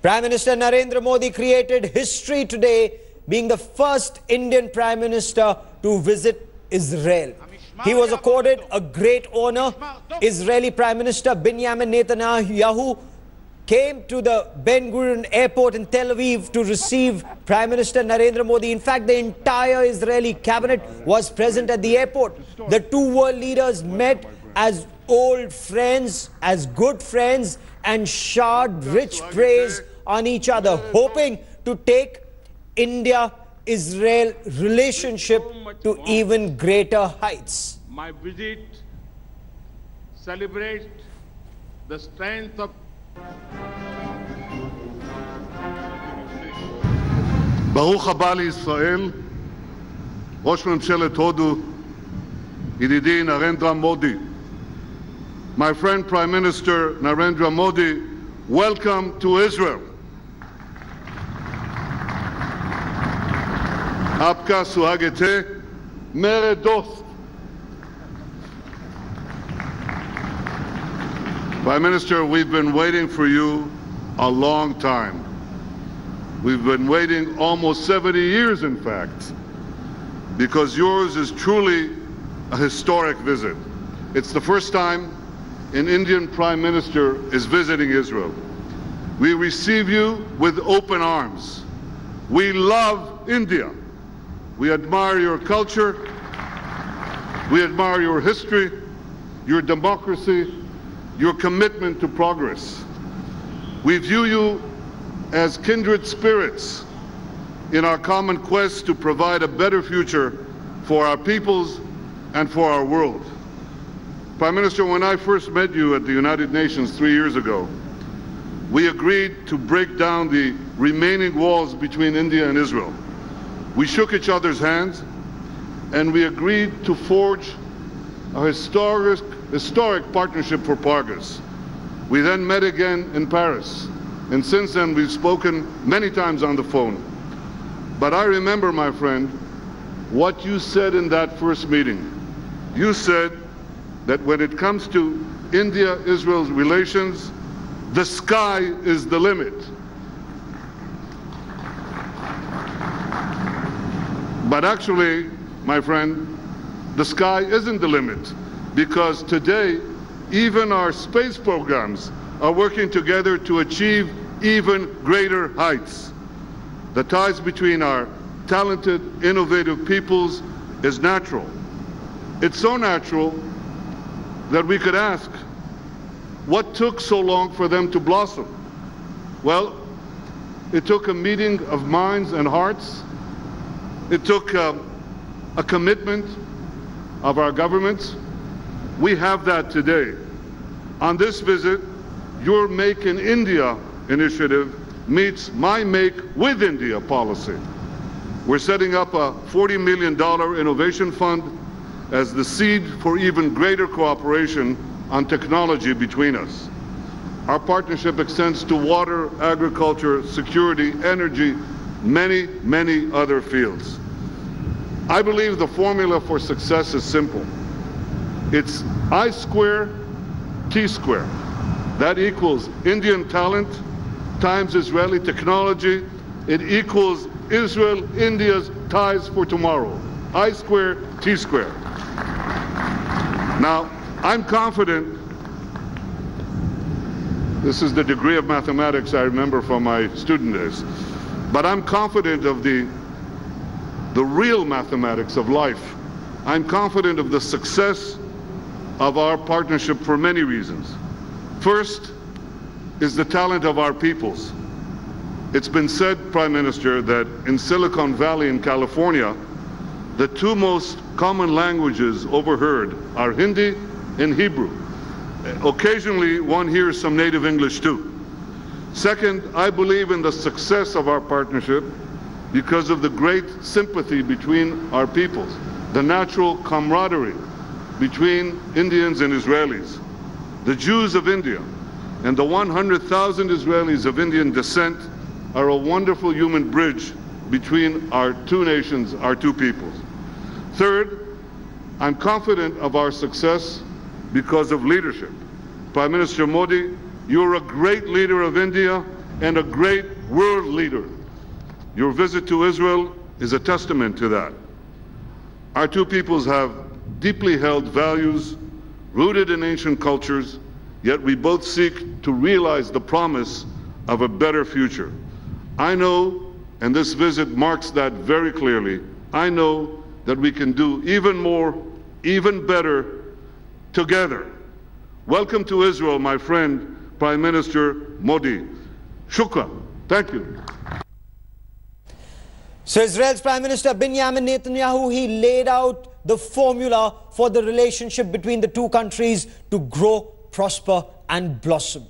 Prime Minister Narendra Modi created history today, being the first Indian Prime Minister to visit Israel. He was accorded a great honor. Israeli Prime Minister Benjamin Netanyahu came to the Ben Gurion airport in Tel Aviv to receive Prime Minister Narendra Modi. In fact, the entire Israeli cabinet was present at the airport. The two world leaders met as old friends, as good friends, and showered rich praise on each other, hoping to take India-Israel relationship to even greater heights. My visit celebrates the strength of ברוך הבא לישראל, ראש ממשלת הודו, ידידי נרנדרה מודי. My friend Prime Minister Narendra Modi, welcome to Israel. आपका स्वागत है, मेरे दोस्त. Prime Minister, we've been waiting for you a long time. We've been waiting almost 70 years, in fact, because yours is truly a historic visit. It's the first time an Indian Prime Minister is visiting Israel. We receive you with open arms. We love India. We admire your culture. We admire your history, your democracy, your commitment to progress. We view you as kindred spirits in our common quest to provide a better future for our peoples and for our world. Prime Minister, when I first met you at the United Nations 3 years ago, we agreed to break down the remaining walls between India and Israel. We shook each other's hands, and we agreed to forge a historic partnership for progress. We then met again in Paris, and since then we've spoken many times on the phone. But I remember, my friend, what you said in that first meeting. You said that when it comes to India-Israel's relations, the sky is the limit. But actually, my friend, the sky isn't the limit, because today, even our space programs are working together to achieve even greater heights. The ties between our talented, innovative peoples is natural. It's so natural that we could ask, what took so long for them to blossom? Well, it took a meeting of minds and hearts. It took a commitment of our governments. We have that today. On this visit, your Make in India initiative meets my Make with India policy. We're setting up a $40 million innovation fund as the seed for even greater cooperation on technology between us. Our partnership extends to water, agriculture, security, energy, many other fields. I believe the formula for success is simple. It's I square, T square. That equals Indian talent times Israeli technology. It equals Israel-India's ties for tomorrow. I square, T square. Now, I'm confident, this is the degree of mathematics I remember from my student days, but I'm confident of the real mathematics of life. I'm confident of the success of our partnership for many reasons. First is the talent of our peoples. It's been said, Prime Minister, that in Silicon Valley in California, the two most common languages overheard are Hindi and Hebrew. Occasionally, one hears some native English too. Second, I believe in the success of our partnership because of the great sympathy between our peoples, the natural camaraderie between Indians and Israelis. The Jews of India and the 100,000 Israelis of Indian descent are a wonderful human bridge between our two nations, our two peoples. Third, I'm confident of our success because of leadership. Prime Minister Modi, you're a great leader of India and a great world leader. Your visit to Israel is a testament to that. Our two peoples have deeply held values rooted in ancient cultures, yet we both seek to realize the promise of a better future. I know, and this visit marks that very clearly, I know that we can do even more, even better together. Welcome to Israel, my friend, Prime Minister Modi. Shukran. Thank you. So Israel's Prime Minister Benjamin Netanyahu, he laid out the formula for the relationship between the two countries to grow, prosper and blossom.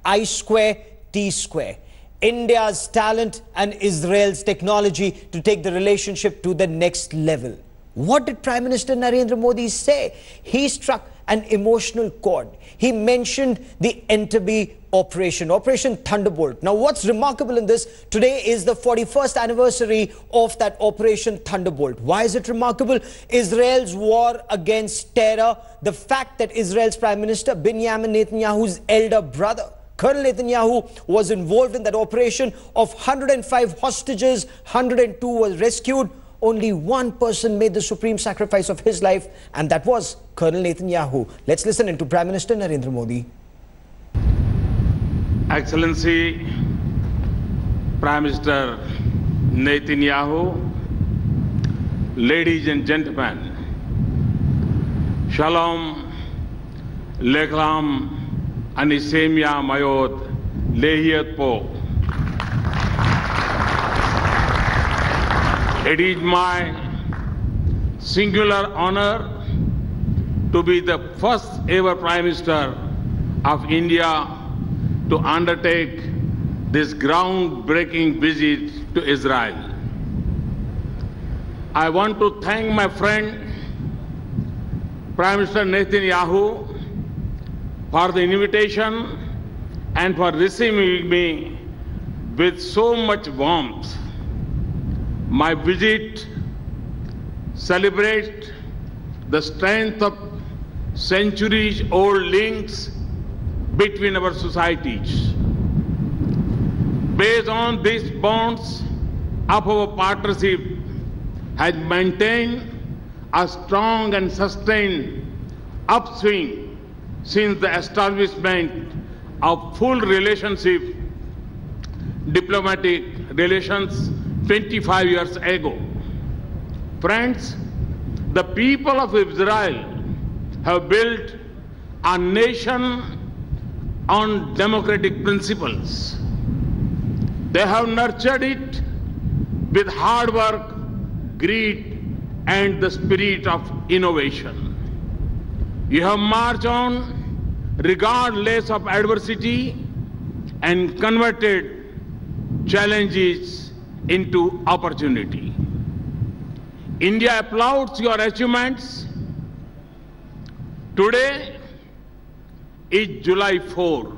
I square, T square. India's talent and Israel's technology to take the relationship to the next level. What did Prime Minister Narendra Modi say? He struck an emotional chord. He mentioned the Entebbe operation, Operation Thunderbolt. Now, what's remarkable in this, today is the 41st anniversary of that Operation Thunderbolt. Why is it remarkable? Israel's war against terror, the fact that Israel's Prime Minister Benjamin Netanyahu's elder brother, Colonel Netanyahu, was involved in that operation. Of 105 hostages, 102 were rescued. Only one person made the supreme sacrifice of his life, and that was Colonel Netanyahu. Let's listen into Prime Minister Narendra Modi. Excellency Prime Minister Netanyahu, ladies and gentlemen, Shalom, Leklam, Anisemia Mayod, Lehiat Po. It is my singular honor to be the first ever Prime Minister of India to undertake this groundbreaking visit to Israel. I want to thank my friend Prime Minister Netanyahu for the invitation and for receiving me with so much warmth. My visit celebrates the strength of centuries-old links between our societies. Based on these bonds of our partnership has maintained a strong and sustained upswing since the establishment of full relationship, diplomatic relations 25 years ago. Friends, the people of Israel have built a nation on democratic principles. They have nurtured it with hard work, greed, and the spirit of innovation. You have marched on regardless of adversity and converted challenges into opportunity. India applauds your achievements. Today is July 4.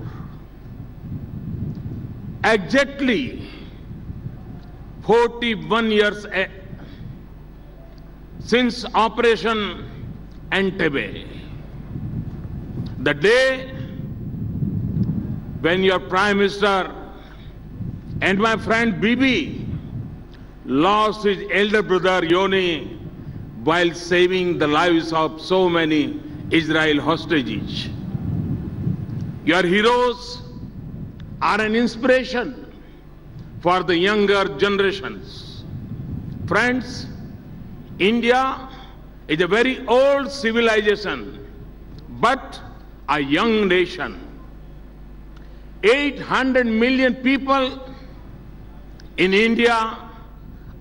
Exactly 41 years since Operation Entebbe. The day when your Prime Minister and my friend Bibi lost his elder brother Yoni while saving the lives of so many Israel hostages. Your heroes are an inspiration for the younger generations. Friends, India is a very old civilization, but a young nation. 800 million people in India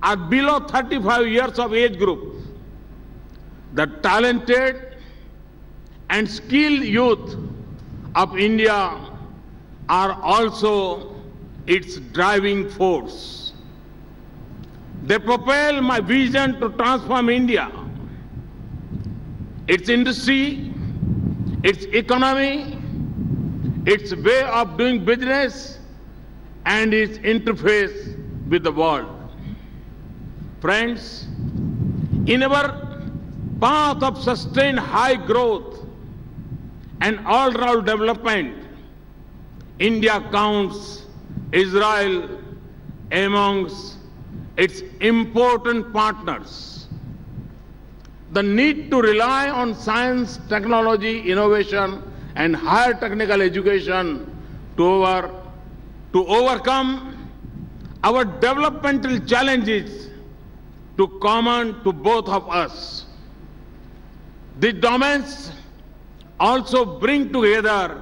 are below 35 years of age group. The talented and skilled youth of India are also its driving force. They propel my vision to transform India, its industry, its economy, its way of doing business, and its interface with the world. Friends, in our path of sustained high growth and all-round development, India counts Israel amongst its important partners. The need to rely on science, technology, innovation, and higher technical education to overcome our developmental challenges to common to both of us. The domains also bring together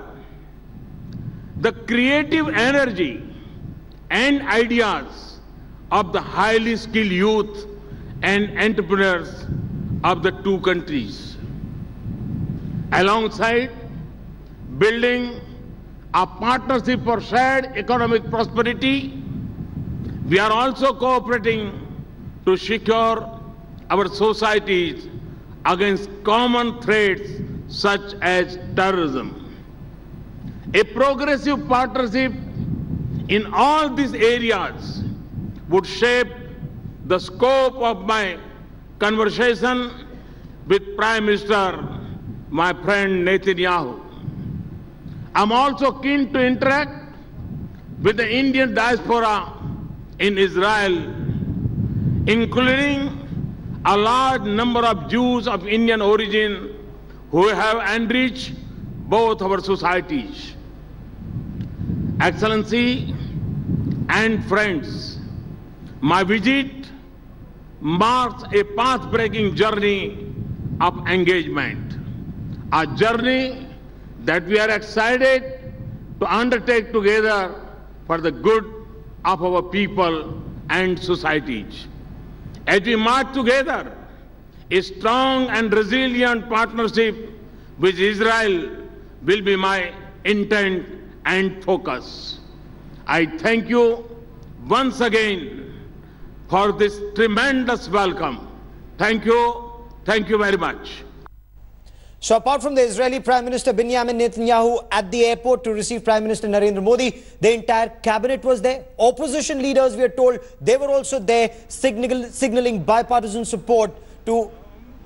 the creative energy and ideas of the highly skilled youth and entrepreneurs of the two countries. Alongside building a partnership for shared economic prosperity, we are also cooperating to secure our societies against common threats such as terrorism. A progressive partnership in all these areas would shape the scope of my conversation with Prime Minister, my friend Netanyahu. I'm also keen to interact with the Indian diaspora in Israel, including a large number of Jews of Indian origin who have enriched both our societies. Excellency and friends, my visit marks a path-breaking journey of engagement, a journey that we are excited to undertake together for the good of our people and societies. As we march together, a strong and resilient partnership with Israel will be my intent and focus. I thank you once again for this tremendous welcome. Thank you very much. So apart from the Israeli Prime Minister Benjamin Netanyahu at the airport to receive Prime Minister Narendra Modi, the entire cabinet was there. Opposition leaders, we are told, they were also there, signaling bipartisan support to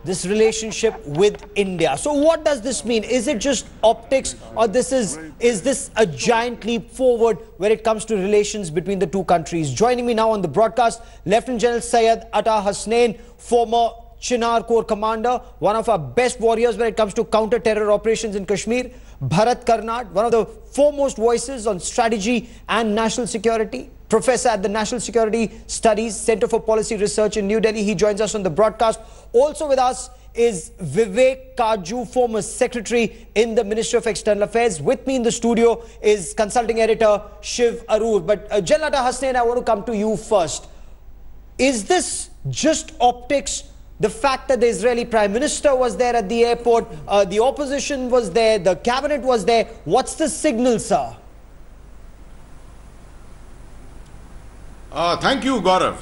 this relationship with India. So what does this mean? Is it just optics, or is this a giant leap forward when it comes to relations between the two countries? Joining me now on the broadcast, Lieutenant General Syed Atta Hasnain, former Chinar Corps commander, one of our best warriors when it comes to counter-terror operations in Kashmir. Bharat Karnad, one of the foremost voices on strategy and national security. Professor at the National Security Studies Center for Policy Research in New Delhi. He joins us on the broadcast. Also with us is Vivek Katju, former secretary in the Ministry of External Affairs. With me in the studio is consulting editor Shiv Arur. But General Atta Hasnain, I want to come to you first. Is this just optics? The fact that the Israeli Prime Minister was there at the airport, the opposition was there, the cabinet was there. What's the signal, sir? Thank you, Gaurav.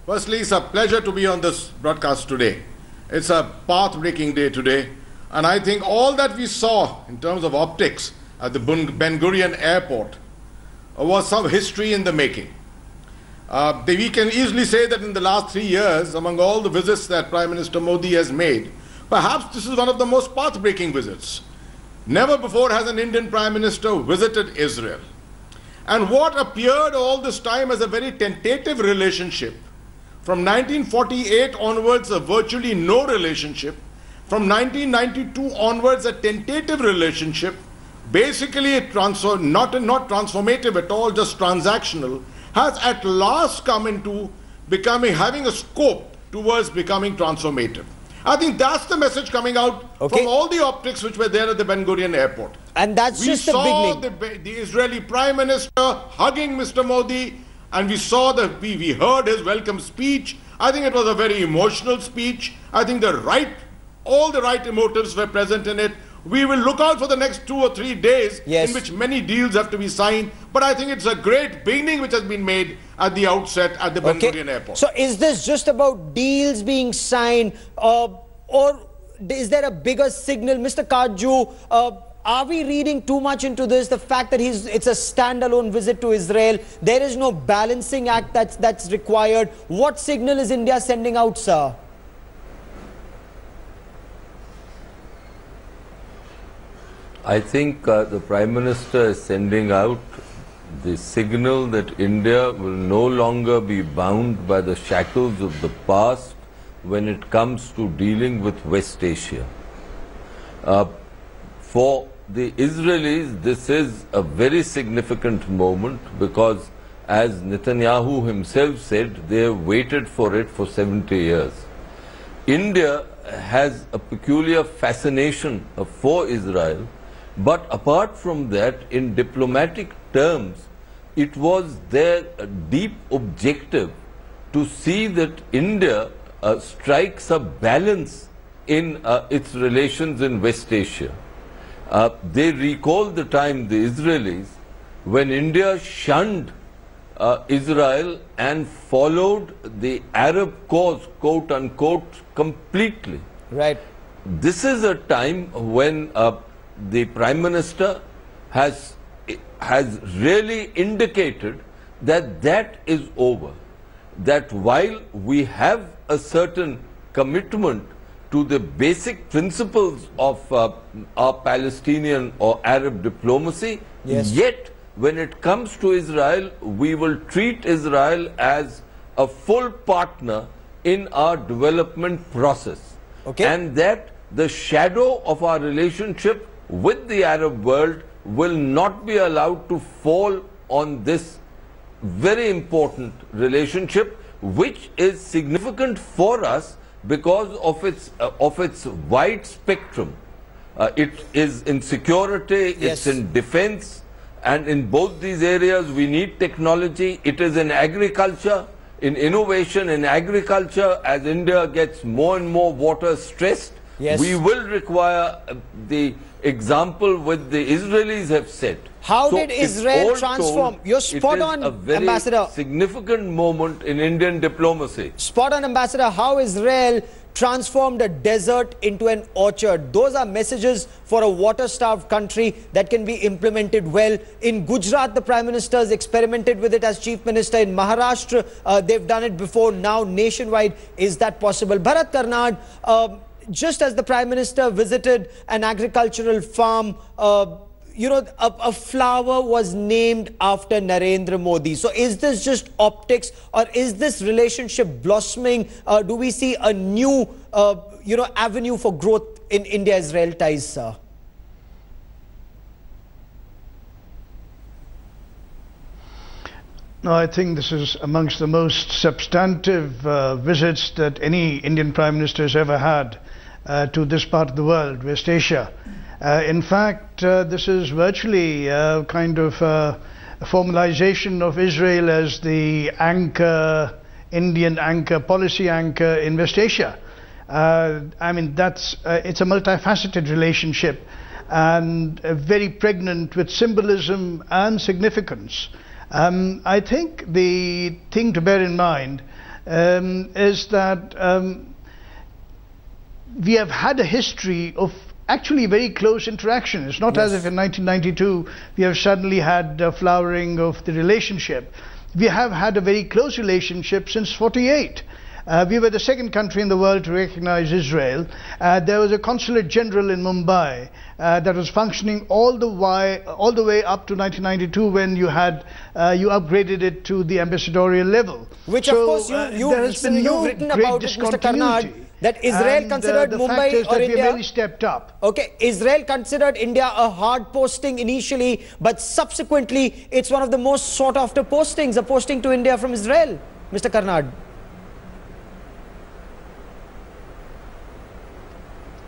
Firstly, it's a pleasure to be on this broadcast today. It's a path-breaking day today. And I think all that we saw in terms of optics at the Ben Gurion airport was some history in the making. We can easily say that in the last 3 years, among all the visits that Prime Minister Modi has made, perhaps this is one of the most path-breaking visits. Never before has an Indian Prime Minister visited Israel. And what appeared all this time as a very tentative relationship, from 1948 onwards a virtually no relationship, from 1992 onwards a tentative relationship, basically not transformative at all, just transactional, has at last come into having a scope towards becoming transformative. I think that's the message coming out from all the optics which were there at the Ben Gurion airport. And that's just the beginning. We saw the Israeli Prime Minister hugging Mr. Modi, and we heard his welcome speech. I think it was a very emotional speech. I think all the right motives were present in it. We will look out for the next 2 or 3 days in which many deals have to be signed. But I think it's a great beginning which has been made at the outset at the Ben Gurion airport. So is this just about deals being signed, or is there a bigger signal? Mr. Katju, are we reading too much into this? The fact that it's a standalone visit to Israel, there is no balancing act that's required. What signal is India sending out, sir? I think the Prime Minister is sending out the signal that India will no longer be bound by the shackles of the past when it comes to dealing with West Asia. For the Israelis, this is a very significant moment because, as Netanyahu himself said, they have waited for it for 70 years. India has a peculiar fascination for Israel, but apart from that, in diplomatic terms, it was their deep objective to see that India strikes a balance in its relations in West Asia. They recall the time, the Israelis, when India shunned Israel and followed the Arab cause, quote unquote, completely. Right. This is a time when the Prime Minister has really indicated that that is over. That while we have a certain commitment to the basic principles of our Palestinian or Arab diplomacy, yes, yet when it comes to Israel, we will treat Israel as a full partner in our development process. Okay. And that the shadow of our relationship with the Arab world will not be allowed to fall on this very important relationship, which is significant for us because of its wide spectrum. It is in security, yes, it's in defense, and in both these areas we need technology. It is in agriculture, in innovation in agriculture. As India gets more and more water stressed, yes, we will require the example which the Israelis have set. How So did it's Israel all transform? told, You're spot on, it is a very Ambassador. significant moment in Indian diplomacy. Spot on, Ambassador. How Israel transformed a desert into an orchard. Those are messages for a water-starved country that can be implemented well. In Gujarat, the Prime Minister has experimented with it as Chief Minister. In Maharashtra, they've done it before. Now, nationwide, is that possible? Bharat Karnad, just as the Prime Minister visited an agricultural farm, you know, a flower was named after Narendra Modi. So is this just optics, or is this relationship blossoming? Do we see a new, you know, avenue for growth in India-Israel ties, sir? No, I think this is amongst the most substantive visits that any Indian Prime Minister has ever had to this part of the world, West Asia. In fact, this is virtually kind of a formalization of Israel as the anchor, Indian anchor, policy anchor in West Asia. I mean, it's a multifaceted relationship and very pregnant with symbolism and significance. I think the thing to bear in mind is that we have had a history of actually very close interaction. It's not, yes, as if in 1992 we have suddenly had a flowering of the relationship. We have had a very close relationship since 48. We were the second country in the world to recognize Israel. There was a consulate general in Mumbai that was functioning all the way up to 1992, when you upgraded it to the ambassadorial level. Which, so, of course, you've written about it, Mr. Karnad, that Israel considered Mumbai or India. We really stepped up. Okay, Israel considered India a hard posting initially, but subsequently it's one of the most sought after postings, a posting to India from Israel, Mr. Karnad.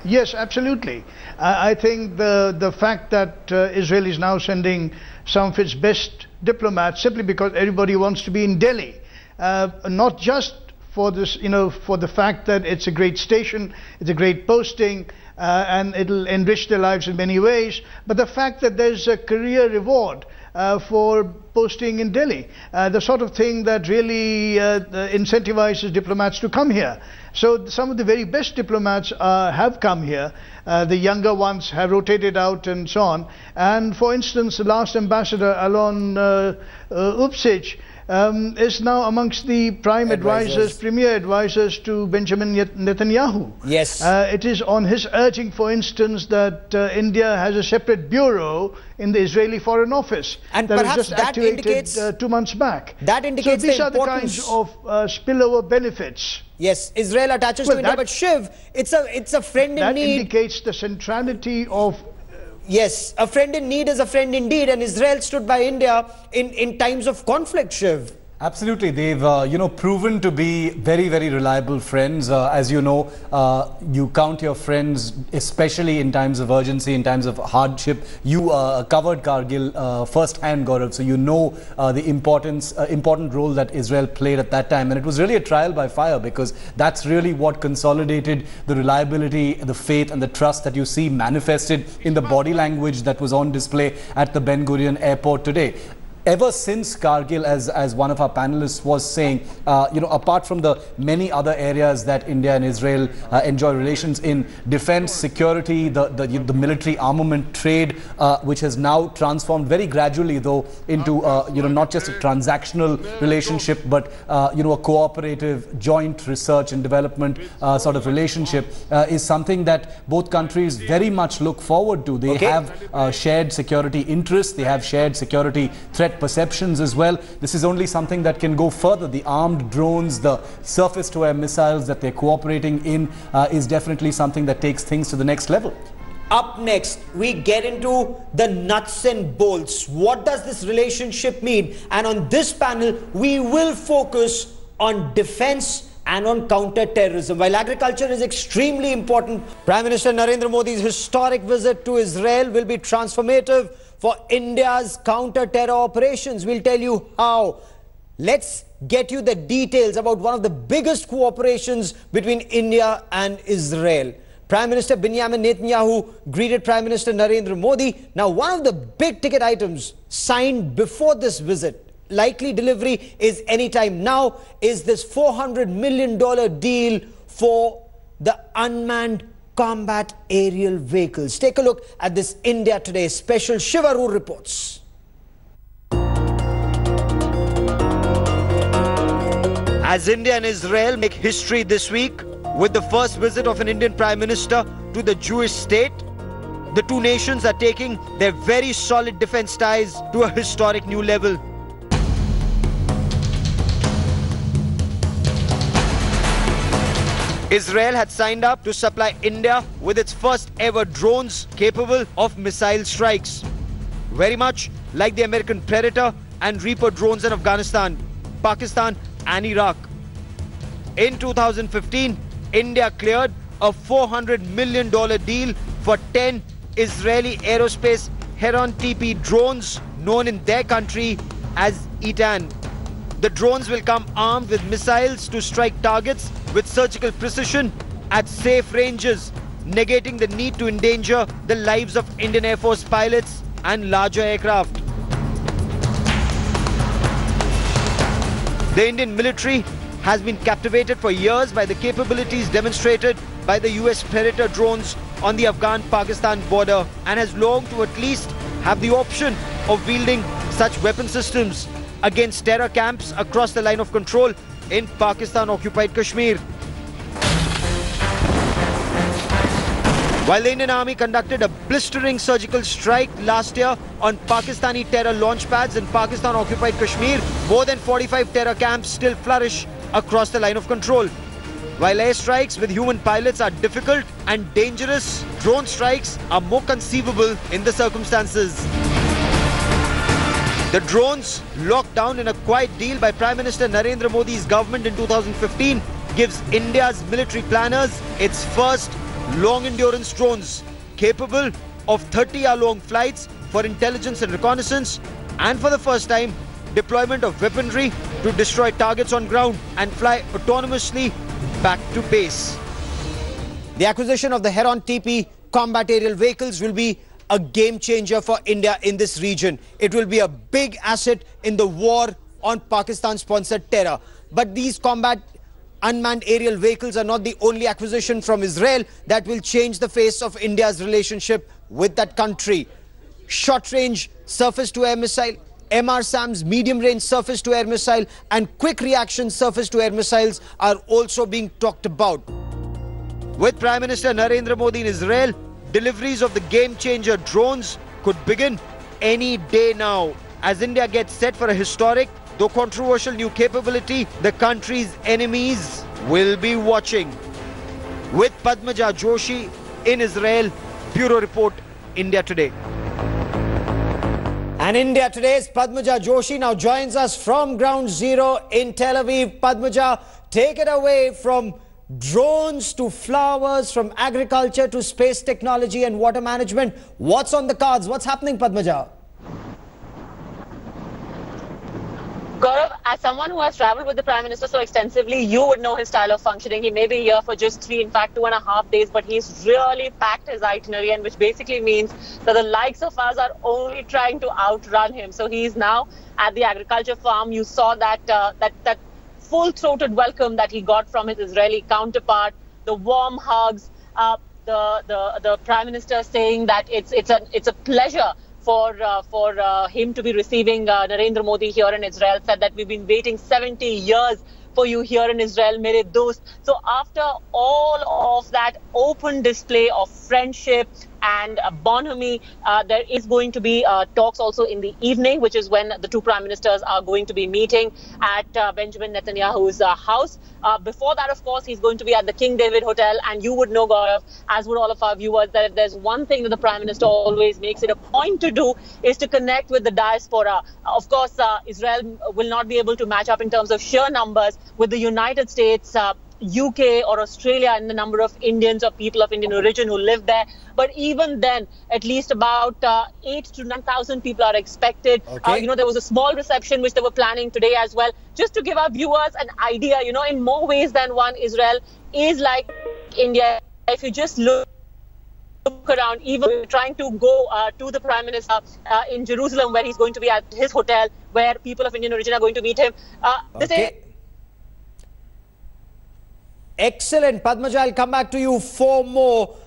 Yes, absolutely. I think the fact that Israel is now sending some of its best diplomats simply because everybody wants to be in Delhi, not just for this, you know, for the fact that it's a great station, it's a great posting, and it'll enrich their lives in many ways, but the fact that there's a career reward for posting in Delhi, the sort of thing that really incentivizes diplomats to come here. So some of the very best diplomats have come here. The younger ones have rotated out and so on. And for instance, the last ambassador, Alon Upsic, is now amongst the prime advisors, premier advisors to Benjamin Netanyahu. Yes. It is on his urging, for instance, that India has a separate bureau in the Israeli Foreign Office and that was perhaps just that activated indicates 2 months back. That indicates so these the are the kinds of spillover benefits. Yes, Israel attaches to India, but Shiv, it's a friend in need. That indicates the centrality of... Yes, a friend in need is a friend indeed, and Israel stood by India in times of conflict, Shiv. Absolutely. They've, proven to be very, very reliable friends. As you know, you count your friends, especially in times of urgency, in times of hardship. You covered Kargil firsthand, Gaurav, so you know the important role that Israel played at that time. And it was really a trial by fire, because that's really what consolidated the reliability, the faith and the trust that you see manifested in the body language that was on display at the Ben Gurion airport today. Ever since Kargil, as one of our panelists was saying, apart from the many other areas that India and Israel enjoy relations in, defense, security, the military armament trade, which has now transformed very gradually, though, into not just a transactional relationship, but a cooperative, joint research and development sort of relationship, is something that both countries very much look forward to. They have shared security interests, they have shared security threat perceptions as well. This is only something that can go further. The armed drones, the surface-to-air missiles that they're cooperating in is definitely something that takes things to the next level. Up next, we get into the nuts and bolts. What does this relationship mean? And on this panel, we will focus on defense and on counter-terrorism. While agriculture is extremely important, Prime Minister Narendra Modi's historic visit to Israel will be transformative for India's counter-terror operations. We'll tell you how. Let's get you the details about one of the biggest cooperations between India and Israel. Prime Minister Benjamin Netanyahu greeted Prime Minister Narendra Modi. Now, one of the big ticket items signed before this visit, likely delivery is anytime now, is this $400 million deal for the unmanned combat aerial vehicles. Take a look at this India Today special. Shivaru reports. As India and Israel make history this week with the first visit of an Indian Prime Minister to the Jewish state, the two nations are taking their very solid defense ties to a historic new level. Israel had signed up to supply India with its first ever drones capable of missile strikes. Very much like the American Predator and Reaper drones in Afghanistan, Pakistan and Iraq. In 2015, India cleared a $400 million deal for 10 Israeli aerospace Heron TP drones known in their country as ETAN. The drones will come armed with missiles to strike targets with surgical precision at safe ranges, negating the need to endanger the lives of Indian Air Force pilots and larger aircraft. The Indian military has been captivated for years by the capabilities demonstrated by the US Predator drones on the Afghan-Pakistan border and has longed to at least have the option of wielding such weapon systems against terror camps across the line of control in Pakistan-occupied Kashmir. While the Indian Army conducted a blistering surgical strike last year on Pakistani terror launch pads in Pakistan-occupied Kashmir, more than 45 terror camps still flourish across the line of control. While airstrikes with human pilots are difficult and dangerous, drone strikes are more conceivable in the circumstances. The drones, locked down in a quiet deal by Prime Minister Narendra Modi's government in 2015, gives India's military planners its first long-endurance drones, capable of 30-hour-long flights for intelligence and reconnaissance, and for the first time, deployment of weaponry to destroy targets on ground and fly autonomously back to base. The acquisition of the Heron TP combat aerial vehicles will be a game changer for India in this region. It will be a big asset in the war on Pakistan-sponsored terror. But these combat unmanned aerial vehicles are not the only acquisition from Israel that will change the face of India's relationship with that country. Short-range surface-to-air missile, MR-SAM's medium-range surface-to-air missile and quick-reaction surface-to-air missiles are also being talked about. With Prime Minister Narendra Modi in Israel, deliveries of the game-changer drones could begin any day now, as India gets set for a historic, though controversial new capability the country's enemies will be watching. With Padmaja Joshi in Israel, Bureau Report, India Today. And India Today's Padmaja Joshi now joins us from Ground Zero in Tel Aviv. Padmaja, take it away from drones to flowers, from agriculture to space technology and water management. What's on the cards? What's happening, Padmaja? Gaurav, as someone who has travelled with the Prime Minister so extensively, you would know his style of functioning. He may be here for just 3, in fact 2.5 days, but he's really packed his itinerary, and which basically means that the likes of us are only trying to outrun him. So he's now at the agriculture farm. You saw that that full-throated welcome that he got from his Israeli counterpart, the warm hugs, the Prime Minister saying that it's a pleasure for him to be receiving Narendra Modi here in Israel, said that we've been waiting 70 years for you here in Israel, mere dost. So after all of that open display of friendship and bonhomie, there is going to be talks also in the evening, which is when the two prime ministers are going to be meeting at Benjamin Netanyahu's house. Before that, of course, he's going to be at the King David Hotel. And you would know, Gaurav, as would all of our viewers, that if there's one thing that the Prime Minister always makes it a point to do, is to connect with the diaspora. Of course, Israel will not be able to match up in terms of sheer numbers with the United States, UK or Australia in the number of Indians or people of Indian origin who live there. But even then, at least about 8,000 to 9,000 people are expected. Okay. There was a small reception which they were planning today as well. Just to give our viewers an idea, in more ways than one, Israel is like India. If you just look around, even trying to go to the Prime Minister in Jerusalem, where he's going to be at his hotel, where people of Indian origin are going to meet him. Excellent. Padmaja, I'll come back to you for more.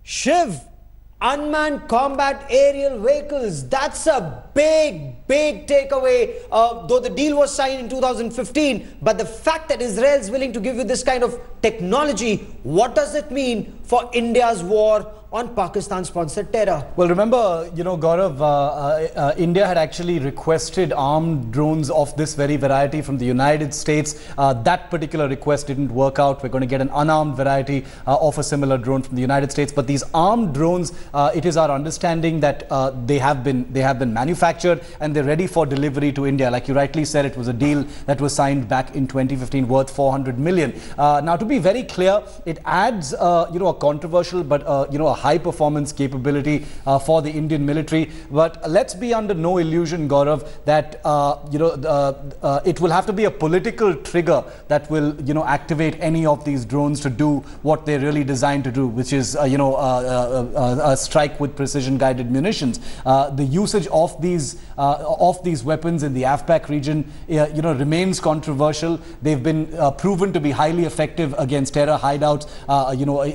Shiv, unmanned combat aerial vehicles. That's a big takeaway. Though the deal was signed in 2015, but the fact that Israel is willing to give you this kind of technology, what does it mean for India's war on Pakistan-sponsored terror? Well, remember, Gaurav, India had actually requested armed drones of this very variety from the United States. That particular request didn't work out. We're going to get an unarmed variety of a similar drone from the United States. But these armed drones, it is our understanding that they have been manufactured and they're ready for delivery to India. Like you rightly said, it was a deal that was signed back in 2015 worth 400 million. Now, to be very clear, it adds, a controversial but, a high-performance capability for the Indian military. But let's be under no illusion, Gaurav, that it will have to be a political trigger that will activate any of these drones to do what they're really designed to do, which is a strike with precision-guided munitions. The usage of these weapons in the AFPAC region remains controversial. They've been proven to be highly effective against terror hideouts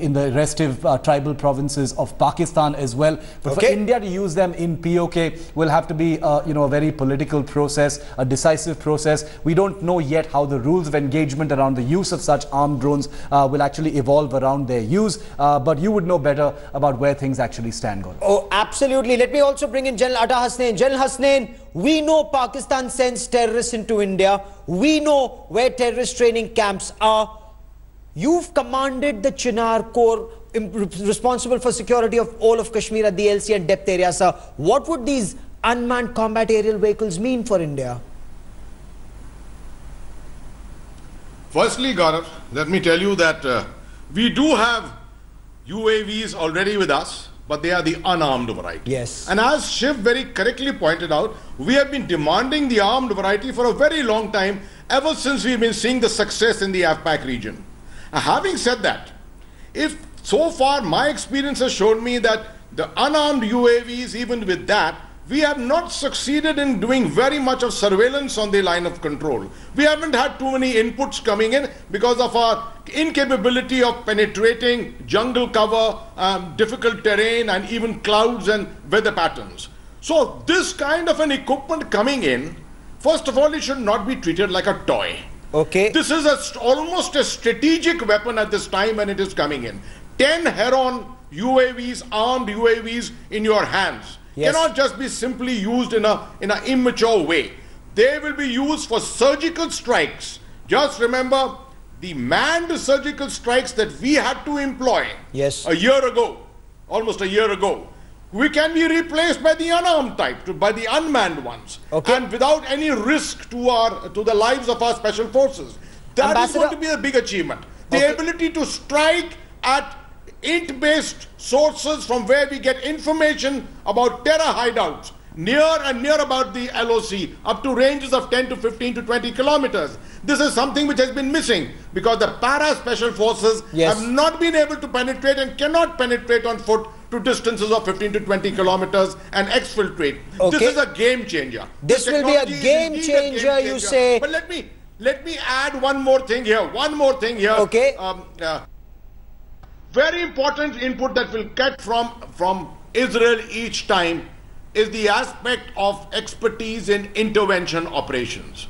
in the restive tribal provinces of Pakistan as well. But for India to use them in POK will have to be a very political process, a decisive process. We don't know yet how the rules of engagement around the use of such armed drones will actually evolve around their use, but you would know better about where things actually stand, Gaurav. Oh, absolutely. Let me also bring in General Ata Hasnain. General Hasnain, we know Pakistan sends terrorists into India. We know where terrorist training camps are. You've commanded the Chinar Corps, responsible for security of all of Kashmir at the LC and depth area, sir. What would these unmanned combat aerial vehicles mean for India? Firstly, Gaurav, let me tell you that we do have UAVs already with us, but they are the unarmed variety. Yes. And as Shiv very correctly pointed out, we have been demanding the armed variety for a very long time, ever since we've been seeing the success in the AFPAC region. Having said that, so far my experience has shown me that the unarmed UAVs, even with that, we have not succeeded in doing very much of surveillance on the line of control. We haven't had too many inputs coming in because of our incapability of penetrating jungle cover, difficult terrain, and even clouds and weather patterns. So this kind of an equipment coming in, first of all, it should not be treated like a toy. Okay. This is almost a strategic weapon at this time when it is coming in. 10 Heron UAVs, armed UAVs in your hands, cannot just be simply used in an immature way. They will be used for surgical strikes. Just remember the manned surgical strikes that we had to employ a year ago, almost a year ago. We can be replaced by the unarmed type, by the unmanned ones, and without any risk to the lives of our special forces. That is going to be a big achievement. The ability to strike at int-based sources from where we get information about terror hideouts, near and near about the LOC, up to ranges of 10 to 15 to 20 kilometers. This is something which has been missing because the para-special forces have not been able to penetrate and cannot penetrate on foot to distances of 15 to 20 kilometers and exfiltrate. This is a game changer. This will be a game changer, you say. But let me add one more thing here. Okay. Very important input that we'll get from Israel each time is the aspect of expertise in intervention operations.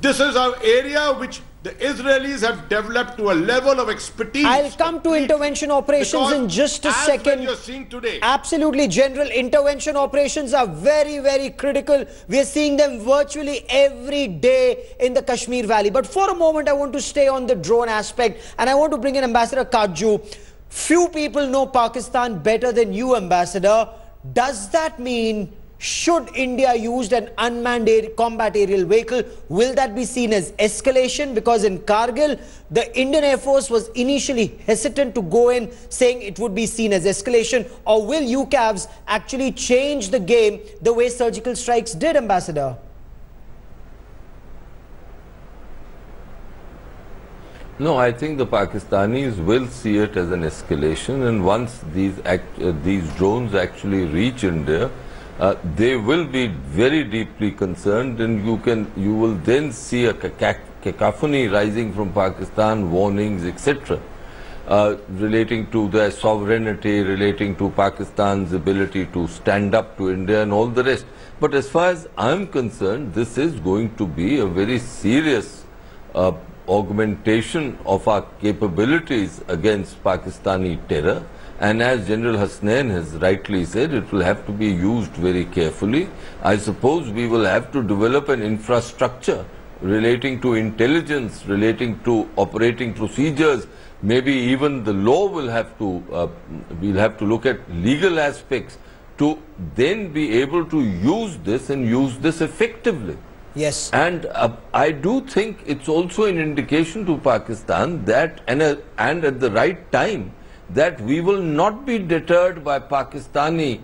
This is an area which the Israelis have developed to a level of expertise. I'll come to intervention operations in just a second. You're seeing today. Absolutely, General. Intervention operations are very, very critical. We are seeing them virtually every day in the Kashmir Valley. But for a moment, I want to stay on the drone aspect, and I want to bring in Ambassador Katju. Few people know Pakistan better than you, Ambassador. Does that mean, should India use an unmanned combat aerial vehicle, will that be seen as escalation? Because in Kargil, the Indian Air Force was initially hesitant to go in, saying it would be seen as escalation. Or will UCAVs actually change the game the way surgical strikes did, Ambassador? No, I think the Pakistanis will see it as an escalation, and once these drones actually reach India, they will be very deeply concerned, and you will then see a cacophony rising from Pakistan, warnings, etc., relating to their sovereignty, relating to Pakistan's ability to stand up to India and all the rest. But as far as I'm concerned, this is going to be a very serious augmentation of our capabilities against Pakistani terror. And as General Hasnain has rightly said, it will have to be used very carefully. I suppose we will have to develop an infrastructure relating to intelligence, relating to operating procedures. Maybe even the law will have to, we'll have to look at legal aspects to then be able to use this and use this effectively. Yes. And I do think it's also an indication to Pakistan that, and at the right time, that we will not be deterred by Pakistani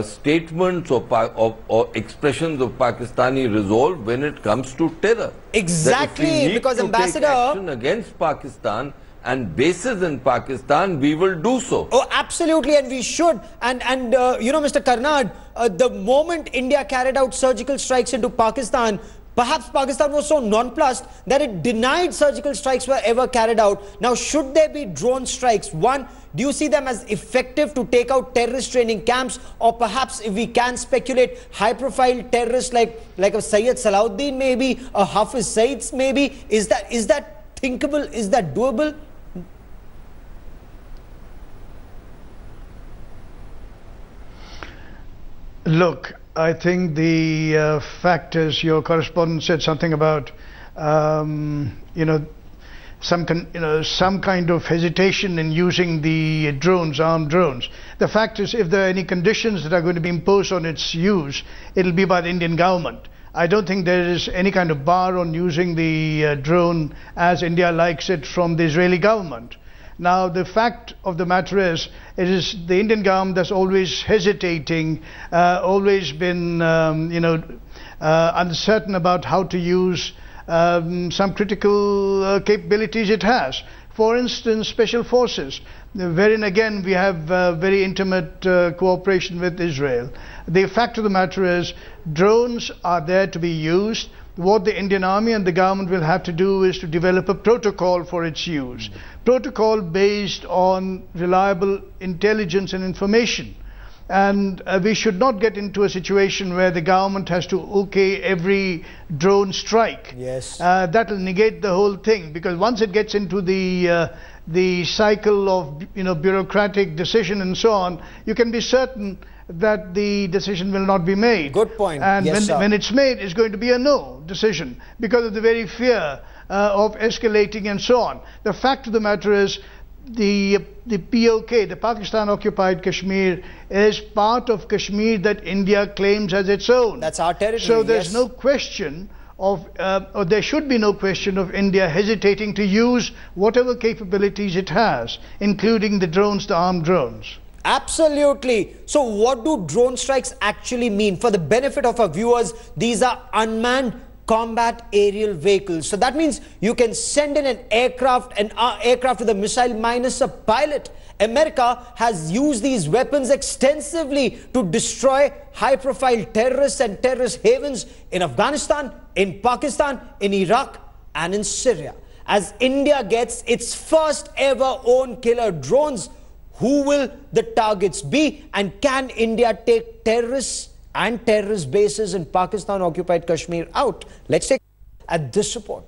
statements or expressions of Pakistani resolve when it comes to terror. Exactly, because Ambassador, take action against Pakistan and bases in Pakistan, we will do so. Oh, absolutely, and we should. And you know, Mr. Karnad, the moment India carried out surgical strikes into Pakistan, perhaps Pakistan was so nonplussed that it denied surgical strikes were ever carried out. Now, should there be drone strikes? One, do you see them as effective to take out terrorist training camps? Or perhaps, if we can speculate, high-profile terrorists like a Sayyid Salahuddin maybe, a Hafiz Saids maybe? Is that thinkable? Is that doable? Look, I think the fact is, your correspondent said something about, you know, some kind of hesitation in using the drones, armed drones. The fact is, if there are any conditions that are going to be imposed on its use, it'll be by the Indian government. I don't think there is any kind of bar on using the drone as India likes it from the Israeli government. Now, the fact of the matter is, it is the Indian government that's always hesitating, always been, uncertain about how to use some critical capabilities it has. For instance, special forces, wherein again we have very intimate cooperation with Israel. The fact of the matter is, drones are there to be used. What the Indian Army and the government will have to do is to develop a protocol for its use. Protocol based on reliable intelligence and information. And we should not get into a situation where the government has to okay every drone strike. Yes. That will negate the whole thing, because once it gets into the cycle of bureaucratic decision and so on, you can be certain that the decision will not be made. Good point. And yes, when it's made, it's going to be a no decision because of the very fear of escalating and so on. The fact of the matter is, the POK, the Pakistan occupied Kashmir, is part of Kashmir that India claims as its own. That's our territory. So there's yes. no question of, or there should be no question of India hesitating to use whatever capabilities it has, including the drones, the armed drones. Absolutely. So what do drone strikes actually mean? For the benefit of our viewers, these are unmanned combat aerial vehicles. So that means you can send in an aircraft with a missile minus a pilot. America has used these weapons extensively to destroy high-profile terrorists and terrorist havens in Afghanistan, in Pakistan, in Iraq, and in Syria. As India gets its first ever own killer drones, who will the targets be? And can India take terrorists and terrorist bases in Pakistan-occupied Kashmir out? Let's take a look at this report.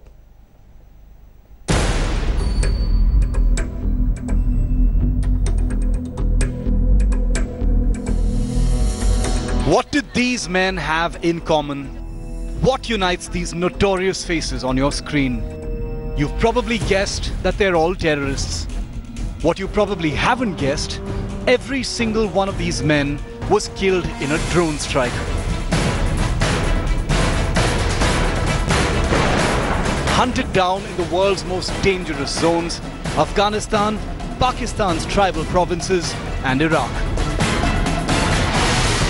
What did these men have in common? What unites these notorious faces on your screen? You've probably guessed that they're all terrorists. What you probably haven't guessed, every single one of these men was killed in a drone strike. Hunted down in the world's most dangerous zones, Afghanistan, Pakistan's tribal provinces, and Iraq.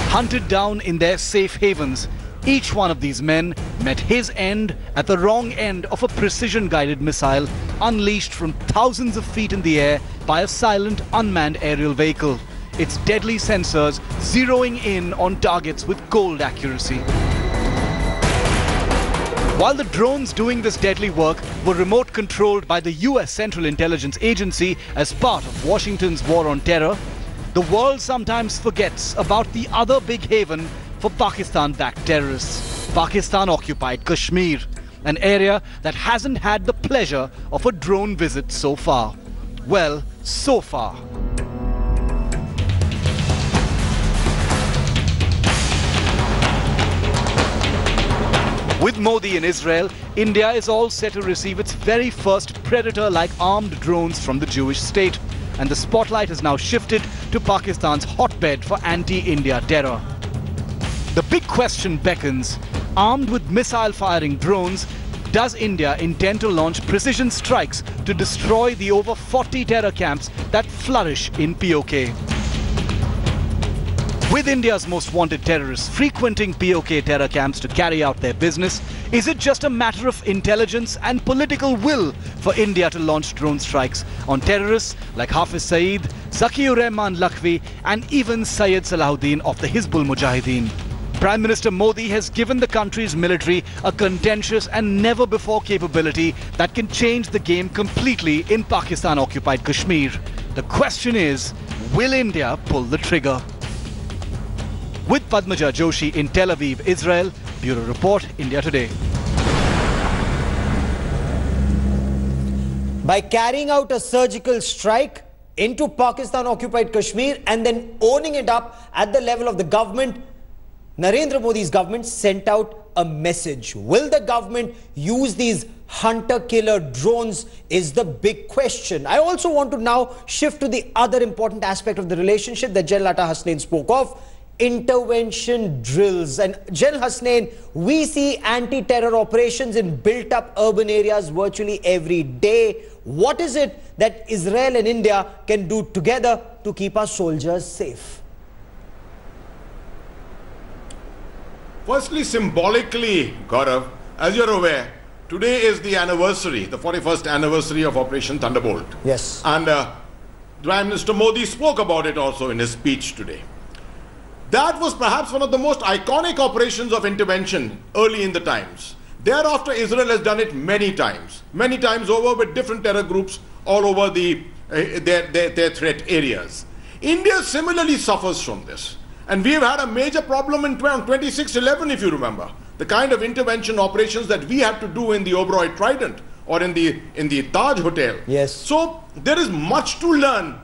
Hunted down in their safe havens, each one of these men met his end at the wrong end of a precision-guided missile unleashed from thousands of feet in the air by a silent, unmanned aerial vehicle, its deadly sensors zeroing in on targets with cold accuracy. While the drones doing this deadly work were remote-controlled by the US Central Intelligence Agency as part of Washington's war on terror, the world sometimes forgets about the other big haven for Pakistan-backed terrorists, Pakistan-occupied Kashmir, an area that hasn't had the pleasure of a drone visit so far. Well, so far. With Modi in Israel, India is all set to receive its very first Predator-like armed drones from the Jewish state, and the spotlight has now shifted to Pakistan's hotbed for anti-India terror. The big question beckons: armed with missile-firing drones, does India intend to launch precision strikes to destroy the over 40 terror camps that flourish in POK? With India's most wanted terrorists frequenting POK terror camps to carry out their business, is it just a matter of intelligence and political will for India to launch drone strikes on terrorists like Hafiz Saeed, Zakiur Rahman Lakhvi, and even Syed Salahuddin of the Hizbul Mujahideen? Prime Minister Modi has given the country's military a contentious and never-before capability that can change the game completely in Pakistan-occupied Kashmir. The question is, will India pull the trigger? With Padmaja Joshi in Tel Aviv, Israel, Bureau Report, India Today. By carrying out a surgical strike into Pakistan-occupied Kashmir and then owning it up at the level of the government, Narendra Modi's government sent out a message. Will the government use these hunter-killer drones is the big question. I also want to now shift to the other important aspect of the relationship that General Hasnain spoke of: intervention drills. And General Hasnain, we see anti-terror operations in built-up urban areas virtually every day. What is it that Israel and India can do together to keep our soldiers safe? Firstly, symbolically, Gaurav, as you're aware, today is the anniversary, the 41st anniversary of Operation Thunderbolt. Yes. And Prime Minister Modi spoke about it also in his speech today. That was perhaps one of the most iconic operations of intervention early in the times. Thereafter, Israel has done it many times over with different terror groups all over their threat areas. India similarly suffers from this. And we've had a major problem in 26/11, if you remember. The kind of intervention operations that we had to do in the Oberoi Trident or in the Taj Hotel. Yes. So there is much to learn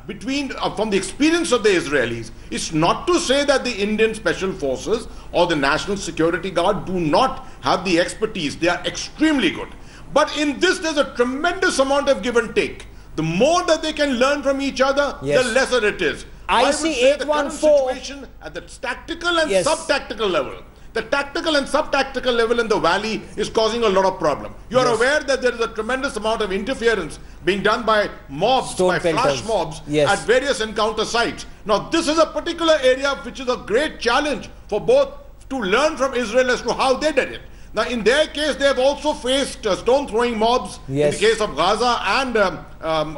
from the experience of the Israelis. It's not to say that the Indian Special Forces or the National Security Guard do not have the expertise. They are extremely good. But in this, there's a tremendous amount of give and take. The more that they can learn from each other, yes, the lesser it is. I would see say the current 814 situation at the tactical and yes, sub-tactical level. The tactical and sub-tactical level in the valley is causing a lot of problem. You are yes, aware that there is a tremendous amount of interference being done by mobs, by flash mobs, yes, at various encounter sites. Now, this is a particular area which is a great challenge for both to learn from Israel as to how they did it. Now, in their case, they have also faced stone-throwing mobs, yes, in the case of Gaza and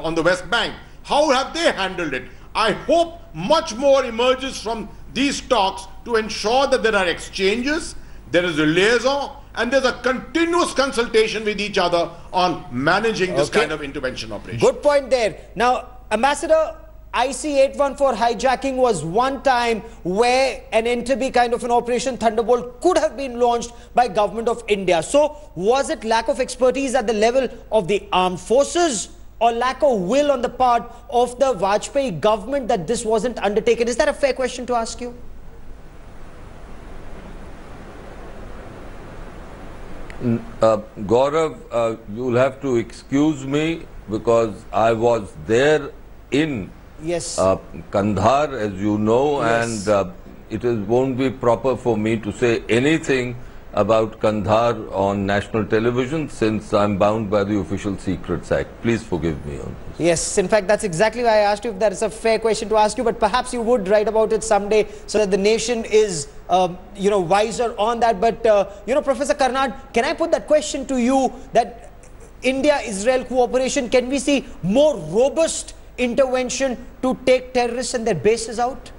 on the West Bank. How have they handled it? I hope much more emerges from these talks to ensure that there are exchanges, there is a liaison, and there's a continuous consultation with each other on managing this kind of intervention operation. Good point there. Now, Ambassador, IC-814 hijacking was one time where an Entebbe kind of an Operation Thunderbolt could have been launched by Government of India. So, was it lack of expertise at the level of the armed forces or lack of will on the part of the Vajpayee government that this wasn't undertaken? Is that a fair question to ask you? Gaurav, you'll have to excuse me because I was there in Kandahar, as you know, yes, and it won't be proper for me to say anything about Kandahar on national television since I'm bound by the Official Secrets Act. Please forgive me on this. Yes, in fact, that's exactly why I asked you if that is a fair question to ask you, but perhaps you would write about it someday so that the nation is, wiser on that. But, Professor Karnad, can I put that question to you that India-Israel cooperation, can we see more robust intervention to take terrorists and their bases out?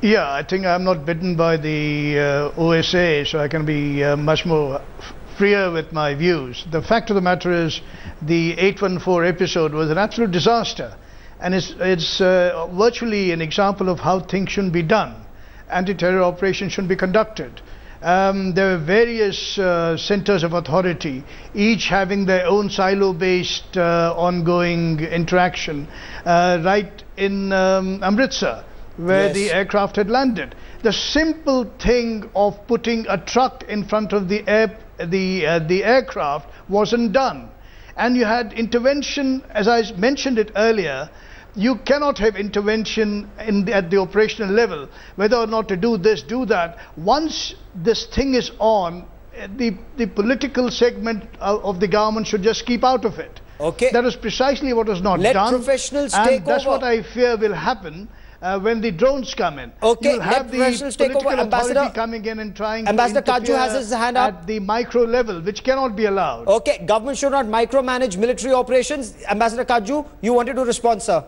Yeah, I think I'm not bitten by the OSA, so I can be much more freer with my views. The fact of the matter is the 814 episode was an absolute disaster, and it's virtually an example of how things should be done. Anti-terror operations should be conducted. There are various centers of authority, each having their own silo-based ongoing interaction, right in Amritsar, where yes, the aircraft had landed. The simple thing of putting a truck in front of the aircraft wasn't done. And you had intervention, as I mentioned it earlier. You cannot have intervention at the operational level, whether or not to do this, do that. Once this thing is on, the political segment of the government should just keep out of it. Okay. That is precisely what was not Let done. professionals and take that's over. what I fear will happen when the drones come in. Okay, You'll have the political authority coming in and trying Ambassador to Katju has his hand up at the micro level, which cannot be allowed. Okay, government should not micromanage military operations. Ambassador Katju, you wanted to respond, sir.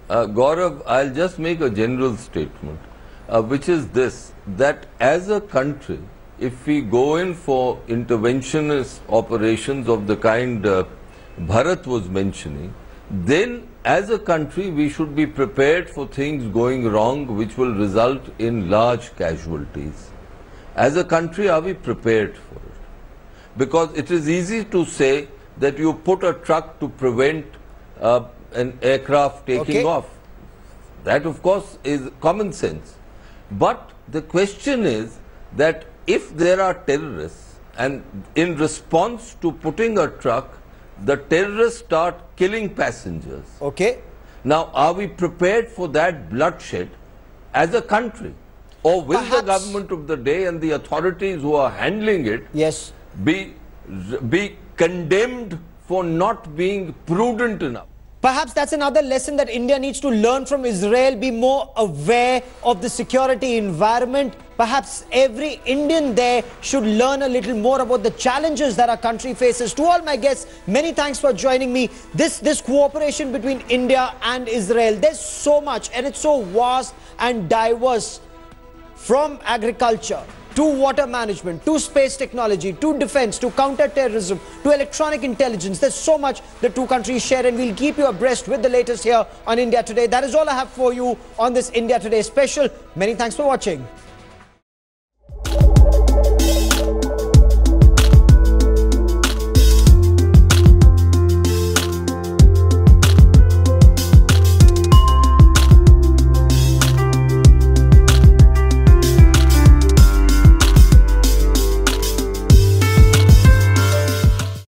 Gaurav, I'll just make a general statement, which is this, that as a country, if we go in for interventionist operations of the kind Bharat was mentioning, then as a country we should be prepared for things going wrong which will result in large casualties. As a country, are we prepared for it? Because it is easy to say that you put a truck to prevent an aircraft taking off. That of course is common sense. But the question is that if there are terrorists and in response to putting a truck, the terrorists start killing passengers. Okay. Now, are we prepared for that bloodshed as a country? Or will the government of the day and the authorities who are handling it be condemned for not being prudent enough? Perhaps that's another lesson that India needs to learn from Israel, be more aware of the security environment. Perhaps every Indian there should learn a little more about the challenges that our country faces. To all my guests, many thanks for joining me. This cooperation between India and Israel, there's so much and it's so vast and diverse, from agriculture to water management, to space technology, to defense, to counter-terrorism, to electronic intelligence. There's so much the two countries share, and we'll keep you abreast with the latest here on India Today. That is all I have for you on this India Today special. Many thanks for watching.